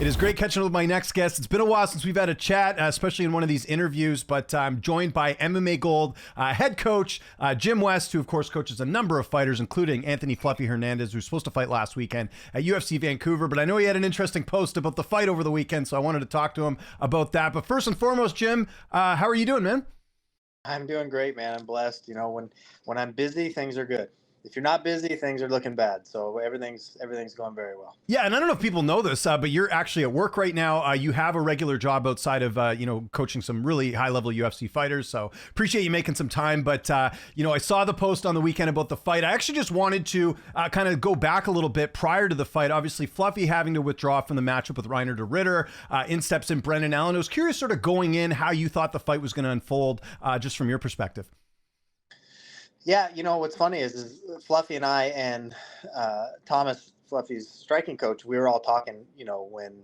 It is great catching up with my next guest. It's been a while since we've had a chat, especially in one of these interviews, but I'm joined by MMA Gold head coach Jim West, who of course coaches a number of fighters, including Anthony Fluffy Hernandez, who was supposed to fight last weekend at UFC Vancouver. But I know he had an interesting post about the fight over the weekend, so I wanted to talk to him about that. But first and foremost, Jim, how are you doing, man? I'm doing great, man. I'm blessed. You know, when I'm busy, things are good. If you're not busy, things are looking bad. So everything's going very well. Yeah, and I don't know if people know this, but you're actually at work right now. You have a regular job outside of, coaching some really high-level UFC fighters. So appreciate you making some time. But, I saw the post on the weekend about the fight. I actually just wanted to kind of go back a little bit prior to the fight. Obviously, Fluffy having to withdraw from the matchup with Reiner De Ridder. In steps in Brendan Allen. I was curious sort of going in how you thought the fight was going to unfold, just from your perspective. Yeah, what's funny is Fluffy and I and Thomas, Fluffy's striking coach, we were all talking, when,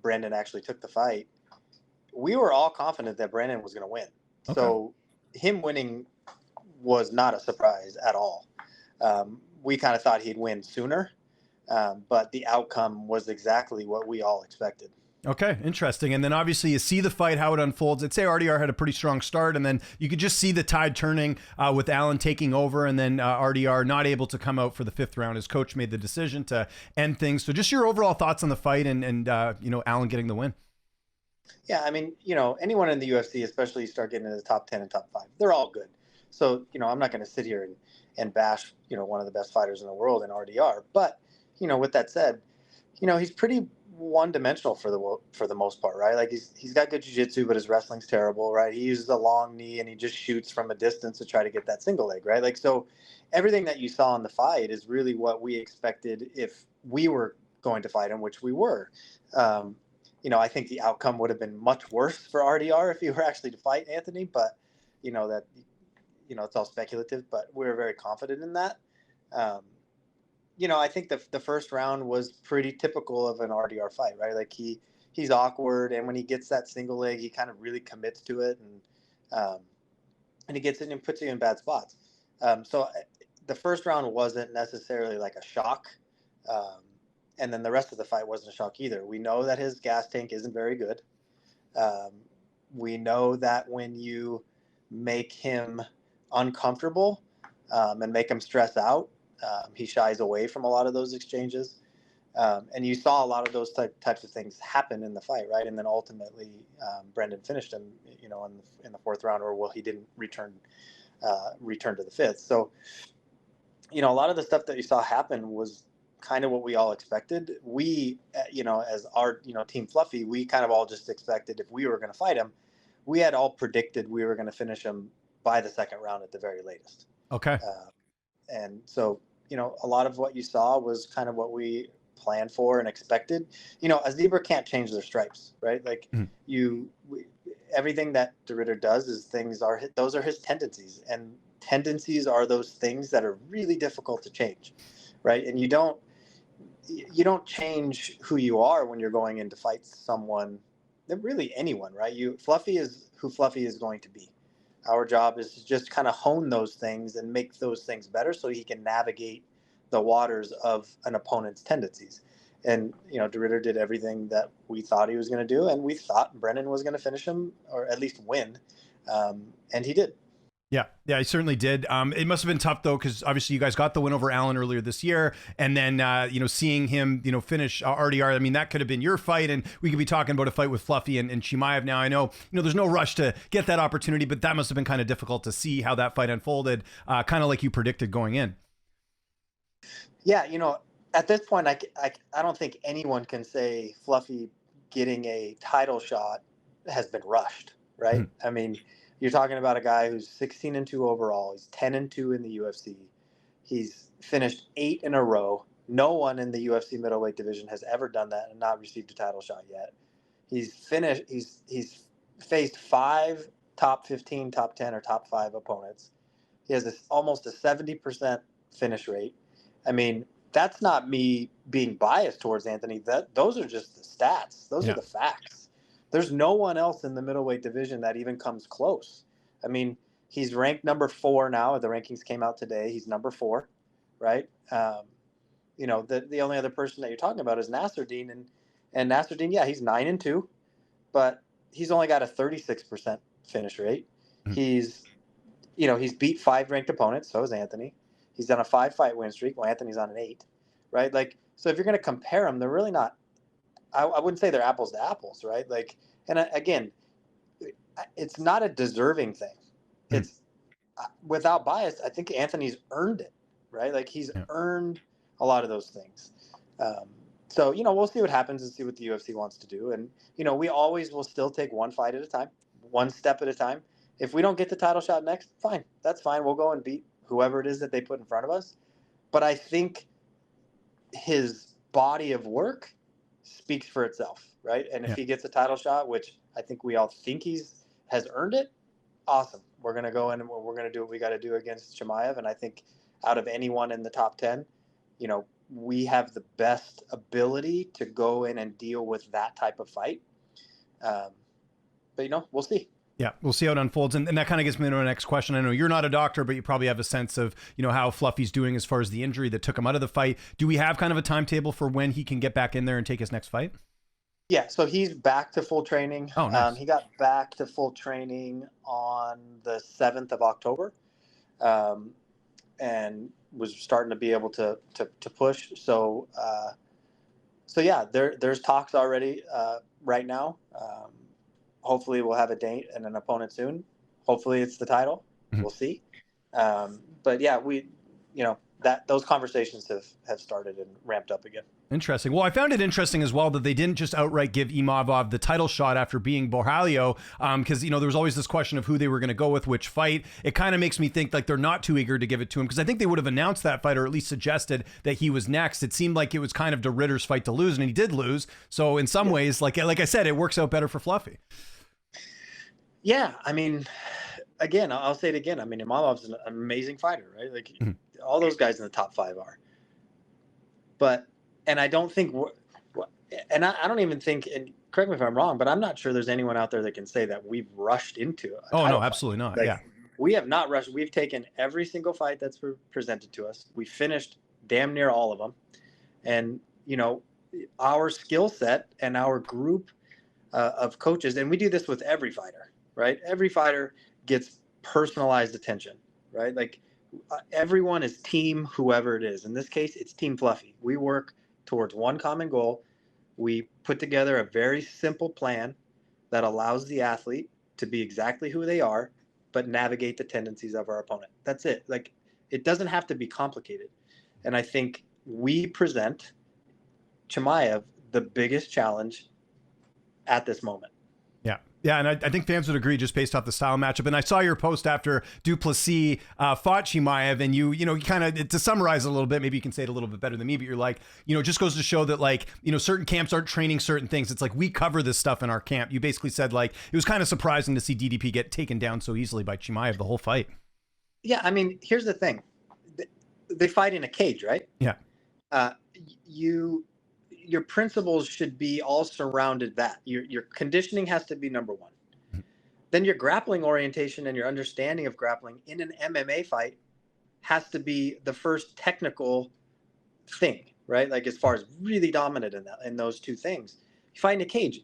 Brendan actually took the fight. We were all confident that Brendan was going to win. Okay. So him winning was not a surprise at all. We kind of thought he'd win sooner, but the outcome was exactly what we all expected. Okay, interesting. And then obviously you see the fight, how it unfolds. I'd say RDR had a pretty strong start, and then you could just see the tide turning with Allen taking over, and then RDR not able to come out for the fifth round. His coach made the decision to end things. So just your overall thoughts on the fight and Allen getting the win. Yeah, I mean, anyone in the UFC, especially you start getting into the top 10 and top 5, they're all good. So, I'm not going to sit here and bash, one of the best fighters in the world in RDR. But, with that said, he's pretty one-dimensional for the most part, right? Like he's got good jiu-jitsu, but his wrestling's terrible, right? He uses a long knee and he just shoots from a distance to try to get that single leg, right? Like, so everything that you saw in the fight is really what we expected if we were going to fight him, which we were. I think the outcome would have been much worse for RDR if he were actually to fight Anthony, but it's all speculative, but we're very confident in that. I think the first round was pretty typical of an RDR fight, right? Like he's awkward, and when he gets that single leg, he kind of really commits to it, and he gets it and puts you in bad spots. So the first round wasn't necessarily like a shock, and then the rest of the fight wasn't a shock either. We know that his gas tank isn't very good. We know that when you make him uncomfortable and make him stress out, he shies away from a lot of those exchanges. And you saw a lot of those types of things happen in the fight, right? And then ultimately, Brendan finished him, in the fourth round, or he didn't return to the fifth. So, a lot of the stuff that you saw happen was kind of what we all expected. We, as our, Team Fluffy, we kind of all just expected if we were going to fight him, we had all predicted we were going to finish him by the second round at the very latest. Okay. And so, a lot of what you saw was kind of what we planned for and expected. A zebra can't change their stripes, right? Like everything that De Ridder does is those are his tendencies, and tendencies are those things that are really difficult to change, right? And you don't change who you are when you're going in to fight someone, really anyone, right? Fluffy is who Fluffy is going to be. Our job is to just kind of hone those things and make those things better so he can navigate the waters of an opponent's tendencies. And, De Ridder did everything that we thought he was going to do, and we thought Brendan was going to finish him or at least win. And he did. Yeah, he certainly did. It must have been tough, though, because obviously you guys got the win over Allen earlier this year. And then, seeing him, finish RDR, I mean, that could have been your fight. And we could be talking about a fight with Fluffy and Chimaev now. I know, there's no rush to get that opportunity, but that must have been kind of difficult to see how that fight unfolded, kind of like you predicted going in. Yeah, at this point, I don't think anyone can say Fluffy getting a title shot has been rushed, right? Mm-hmm. I mean, you're talking about a guy who's 16-2 overall. He's 10-2 in the UFC. He's finished 8 in a row. No one in the UFC middleweight division has ever done that and not received a title shot yet. He's faced 5 top 15, top 10, or top 5 opponents. He has almost a 70% finish rate. I mean, that's not me being biased towards Anthony. Those are just the stats. Those are the facts. There's no one else in the middleweight division that even comes close. I mean, he's ranked number 4 now. The rankings came out today. He's number 4, right? The only other person that you're talking about is Nassourdine, and And Nassourdine, yeah, he's 9-2, but he's only got a 36% finish rate. Mhm. He's beat 5 ranked opponents. So is Anthony. He's done a 5-fight win streak. Well, Anthony's on an 8, right? Like, so if you're going to compare them, they're really not. I wouldn't say they're apples to apples, right? Like, and again, it's not a deserving thing. It's without bias. I think Anthony's earned it, right? Like he's earned a lot of those things. So, we'll see what happens and see what the UFC wants to do. And, we always will still take one fight at a time, one step at a time. If we don't get the title shot next, fine. That's fine. We'll go and beat whoever it is that they put in front of us. But I think his body of work speaks for itself, right? And if he gets a title shot, which I think we all think has earned it, awesome. We're going to go in and we're going to do what we got to do against Chimaev. And I think out of anyone in the top 10, we have the best ability to go in and deal with that type of fight. But, we'll see. Yeah, we'll see how it unfolds. And that kind of gets me to my next question. I know you're not a doctor, but you probably have a sense of, how Fluffy's doing as far as the injury that took him out of the fight. Do we have kind of a timetable for when he can get back in there and take his next fight? Yeah, so he's back to full training. Oh, nice. He got back to full training on the 7th of October, and was starting to be able to push. So yeah, there's talks already right now. Hopefully we'll have a date and an opponent soon. Hopefully it's the title. Mm-hmm. We'll see. But yeah, those conversations have started and ramped up again. Interesting. Well, I found it interesting as well that they didn't just outright give Imavov the title shot after being Borralho, because, there was always this question of who they were going to go with, which fight. It kind of makes me think like they're not too eager to give it to him, because I think they would have announced that fight or at least suggested that he was next. It seemed like it was kind of De Ridder's fight to lose, and he did lose. So in some ways, like I said, it works out better for Fluffy. Yeah, I mean, again, I'll say it again. I mean, Imavov's an amazing fighter, right? Like all those guys in the top 5 are. But, and I don't think, and I don't even think, and correct me if I'm wrong, but I'm not sure there's anyone out there that can say that we've rushed into it. Oh, no, absolutely not. Like, yeah. We have not rushed. We've taken every single fight that's presented to us. We finished damn near all of them. And, our skill set and our group of coaches, and we do this with every fighter, right? Every fighter gets personalized attention, right? Like everyone is team whoever it is. In this case, it's Team Fluffy. We work towards one common goal. We put together a very simple plan that allows the athlete to be exactly who they are, but navigate the tendencies of our opponent. That's it. Like, it doesn't have to be complicated. And I think we present Chimaev the biggest challenge at this moment. Yeah, and I think fans would agree just based off the style matchup. And I saw your post after Du Plessis fought Chimaev, and you kind of, to summarize a little bit, maybe you can say it a little bit better than me, but you're like, it just goes to show that, like, certain camps aren't training certain things. It's like, we cover this stuff in our camp. You basically said, like, it was kind of surprising to see DDP get taken down so easily by Chimaev the whole fight. Yeah, I mean, here's the thing. They fight in a cage, right? Yeah. Your principles should be all surrounded that. Your conditioning has to be number one. Mm-hmm. Then your grappling orientation and your understanding of grappling in an MMA fight has to be the first technical thing, right? Like as far as really dominant in those two things. You fight in a cage.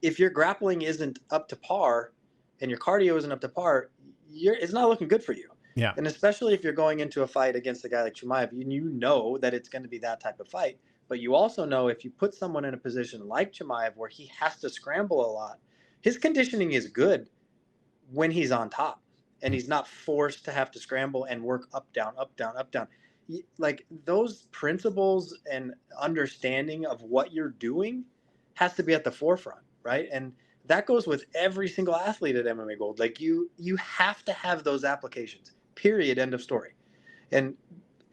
If your grappling isn't up to par and your cardio isn't up to par, it's not looking good for you. Yeah. And especially if you're going into a fight against a guy like Chimaev, you know that it's going to be that type of fight. But you also know if you put someone in a position like Chimaev where he has to scramble a lot, his conditioning is good when he's on top and he's not forced to have to scramble and work up, down, up, down, up, down. Like those principles and understanding of what you're doing has to be at the forefront, right? And that goes with every single athlete at MMA Gold. Like you have to have those applications, period, end of story.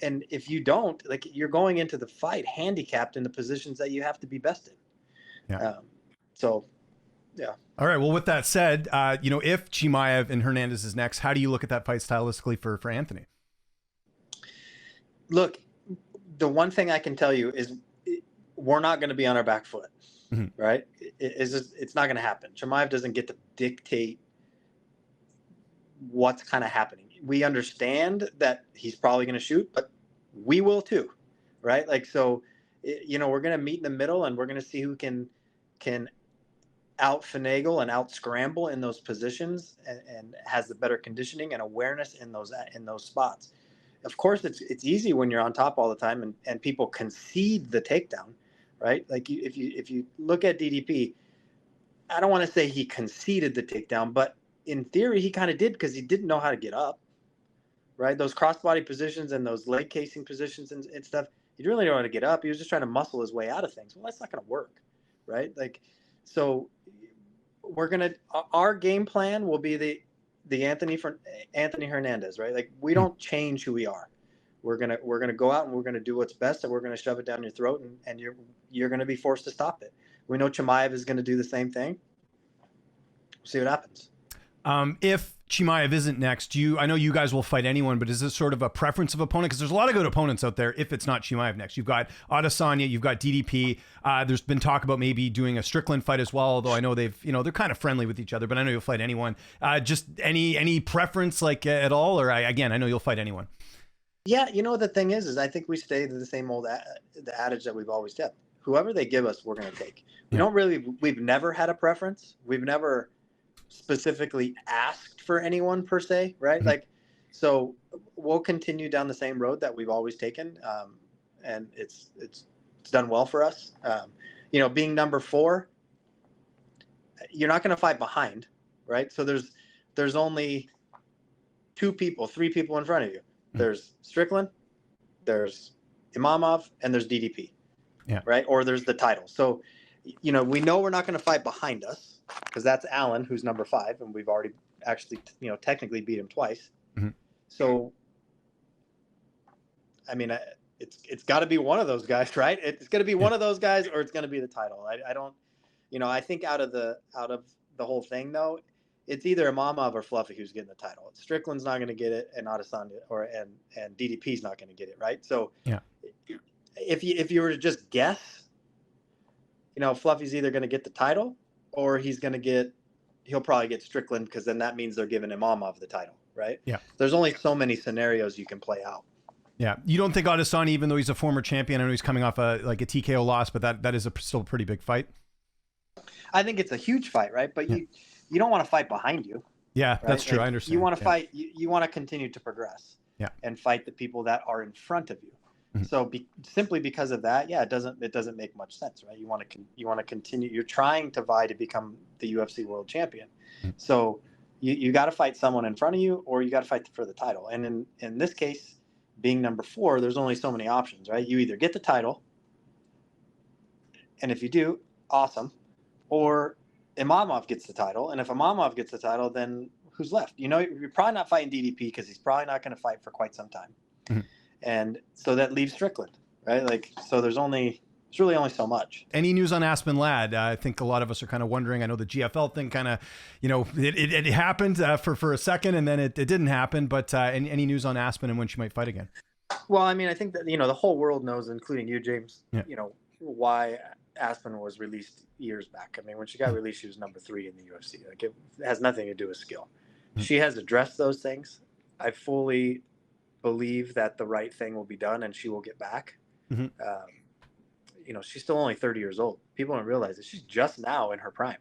And if you don't, like you're going into the fight handicapped in the positions that you have to be best in. Yeah. Yeah. All right. Well, with that said, if Chimaev and Hernandez is next, how do you look at that fight stylistically for Anthony? Look, the one thing I can tell you is we're not going to be on our back foot, mm-hmm. right? It's not going to happen. Chimaev doesn't get to dictate what's kind of happening. We understand that he's probably going to shoot, but we will too, right? Like, so we're going to meet in the middle, and we're going to see who can out finagle and out scramble in those positions, and has the better conditioning and awareness in those spots. Of course, it's easy when you're on top all the time, and people concede the takedown, right? Like if you look at DDP, I don't want to say he conceded the takedown, but in theory he kind of did, because he didn't know how to get up, right? Those crossbody positions and those leg casing positions and stuff, he didn't really know how to get up. He was just trying to muscle his way out of things. Well, that's not going to work, right? Like, so our game plan will be the Anthony Hernandez, right? Like, we don't change who we are. We're gonna go out and we're gonna do what's best, and we're gonna shove it down your throat, and you're gonna be forced to stop it. We know Chimaev is gonna do the same thing. We'll see what happens. If Chimaev isn't next, I know you guys will fight anyone, but is this sort of a preference of opponent? Because there's a lot of good opponents out there if it's not Chimaev next. You've got Adesanya, you've got DDP. There's been talk about maybe doing a Strickland fight as well, although I know they're kind of friendly with each other, but I know you'll fight anyone. Just any preference like at all? Or I know you'll fight anyone. Yeah, the thing is I think we stay to the same old the adage that we've always done. Whoever they give us, we're going to take. We've never had a preference. We've never specifically asked for anyone per se, right? Mm-hmm. Like, so we'll continue down the same road that we've always taken, and it's done well for us. Being number 4, you're not going to fight behind, right? So there's only 3 people in front of you. There's Strickland, there's Imavov, and there's DDP, right? Or there's the title. So, we know we're not going to fight behind us, because that's Allen, who's number 5, and we've already actually, technically beat him twice. Mm-hmm. So, I mean, it's got to be one of those guys, right? It's going to be one of those guys, or it's going to be the title. I don't, I think out of the whole thing, though, it's either Imavov or Fluffy who's getting the title. Strickland's not going to get it, and Adesanya and DDP's not going to get it, right? So, if you were to just guess, Fluffy's either going to get the title, or he'll probably get Strickland, because then that means they're giving Imavov the title, right? Yeah. There's only so many scenarios you can play out. Yeah. You don't think Adesanya, even though he's a former champion, I know he's coming off a TKO loss, but that is still a pretty big fight? I think it's a huge fight, right? But you don't want to fight behind you. Yeah, right? That's true. I understand. You want to fight. You want to continue to progress. Yeah. And fight the people that are in front of you. Mm-hmm. So simply because of that, it doesn't make much sense, right? You want to continue. You're trying to vie to become the UFC world champion. Mm-hmm. So you got to fight someone in front of you, or you got to fight for the title. And in this case, being number 4, there's only so many options, right? You either get the title, and if you do, awesome, or Imavov gets the title. And if Imavov gets the title, then who's left? You're probably not fighting DDP, because he's probably not going to fight for quite some time. Mm-hmm. And so that leaves Strickland, right? Like, so it's really only so much. Any news on Aspen Ladd? I think a lot of us are kind of wondering. I know the GFL thing kind of, it happened for a second, and then it didn't happen. But any news on Aspen and when she might fight again? Well, I mean, I think that, the whole world knows, including you, James, why Aspen was released years back. I mean, when she got released, she was number 3 in the UFC. Like, it has nothing to do with skill. Mm-hmm. She has addressed those things. I fully believe that the right thing will be done, and she will get back. Mm-hmm. She's still only 30 years old. People don't realize that she's just now in her prime.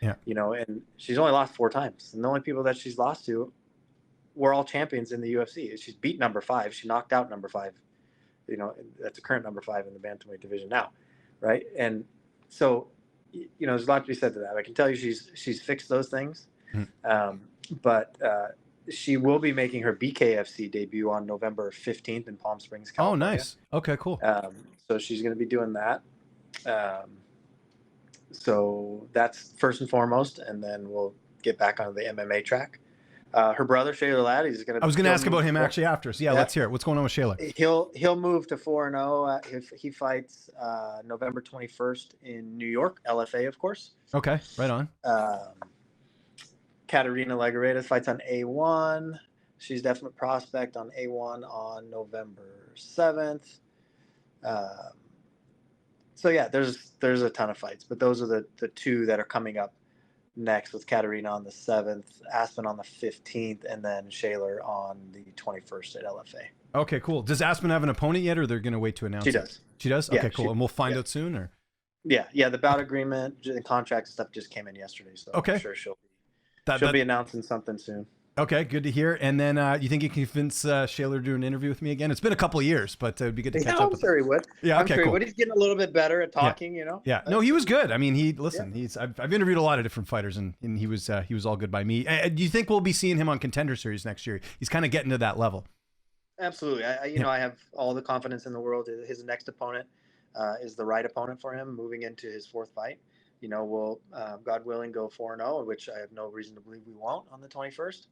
Yeah. And she's only lost 4 times. And the only people that she's lost to were all champions in the UFC. She's beat number 5. She knocked out number 5. That's a current number 5 in the bantamweight division now. Right. And so, there's a lot to be said to that. I can tell you she's fixed those things. Mm-hmm. But she will be making her BKFC debut on November 15th in Palm Springs, California. Oh, nice. Okay, cool. So she's going to be doing that. So that's first and foremost, and then we'll get back onto the MMA track. Her brother, Shealor Ladd, he's going to... I was going to ask about him actually after. So let's hear it. What's going on with Shealor? He'll move to 4-0 if he fights November 21st in New York, LFA, of course. Okay, right on. Katarina Legaredes fights on A1. She's definite prospect on A1 on November 7th. So there's a ton of fights, but those are the 2 that are coming up next with Katarina on the 7th, Aspen on the 15th, and then Shealor on the 21st at LFA. Okay, cool. Does Aspen have an opponent yet, or they're going to wait to announce She it? does. She does? Yeah, okay, cool. And we'll find out soon, or? Yeah. The bout agreement and contract stuff just came in yesterday, so okay. I'm sure she'll be announcing something soon. Okay, good to hear. And then you think you can convince Shealor to do an interview with me again? It's been a couple of years, but it would be good to catch up. I'm sure he would. Yeah, okay, cool. But he's getting a little bit better at talking, yeah. you know? Yeah, no, he was good. I mean, I've interviewed a lot of different fighters, and he was all good by me. Do you think we'll be seeing him on Contender Series next year? He's kind of getting to that level. Absolutely. I have all the confidence in the world. His next opponent is the right opponent for him moving into his 4th fight. We'll, God willing, go 4-0, which I have no reason to believe we won't on the 21st.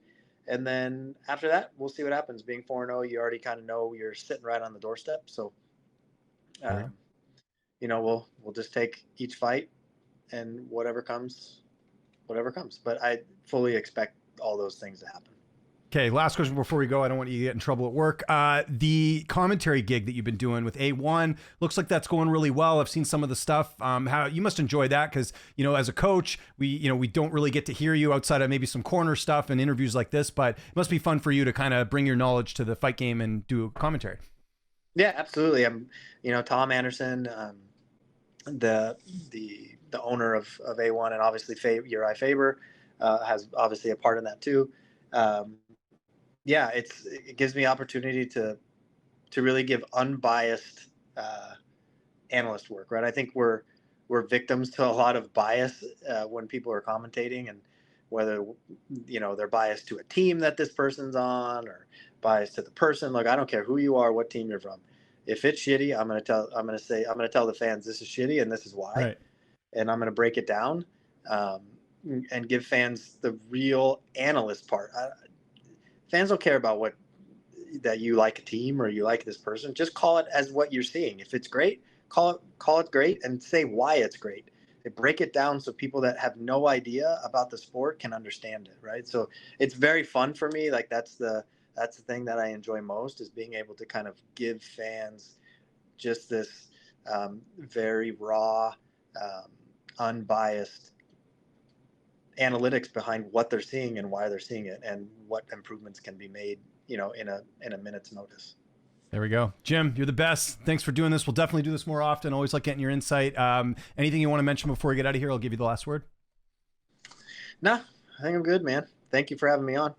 And then after that, we'll see what happens. Being 4-0, you already kind of know you're sitting right on the doorstep. So, we'll just take each fight and whatever comes. But I fully expect all those things to happen. Okay, last question before we go. I don't want you to get in trouble at work. The commentary gig that you've been doing with A1 looks like that's going really well. I've seen some of the stuff. How you must enjoy that because as a coach, we don't really get to hear you outside of maybe some corner stuff and interviews like this. But it must be fun for you to kind of bring your knowledge to the fight game and do commentary. Yeah, absolutely. Tom Anderson, the owner of A1, and obviously Uri Faber has obviously a part in that too. It gives me opportunity to really give unbiased analyst work, right? I think we're victims to a lot of bias when people are commentating, and whether they're biased to a team that this person's on or biased to the person. Look, I don't care who you are, what team you're from. If it's shitty, I'm gonna tell the fans this is shitty and this is why, right. And I'm gonna break it down and give fans the real analyst part. Fans don't care about that you like a team or you like this person. Just call it as what you're seeing. If it's great, call it great and say why it's great. They break it down so people that have no idea about the sport can understand it, right? So it's very fun for me. Like that's the thing that I enjoy most, is being able to kind of give fans just this very raw, unbiased analytics behind what they're seeing and why they're seeing it and what improvements can be made, in a minute's notice. There we go. Jim, you're the best. Thanks for doing this. We'll definitely do this more often. Always like getting your insight. Anything you want to mention before we get out of here? I'll give you the last word. No, I think I'm good, man. Thank you for having me on.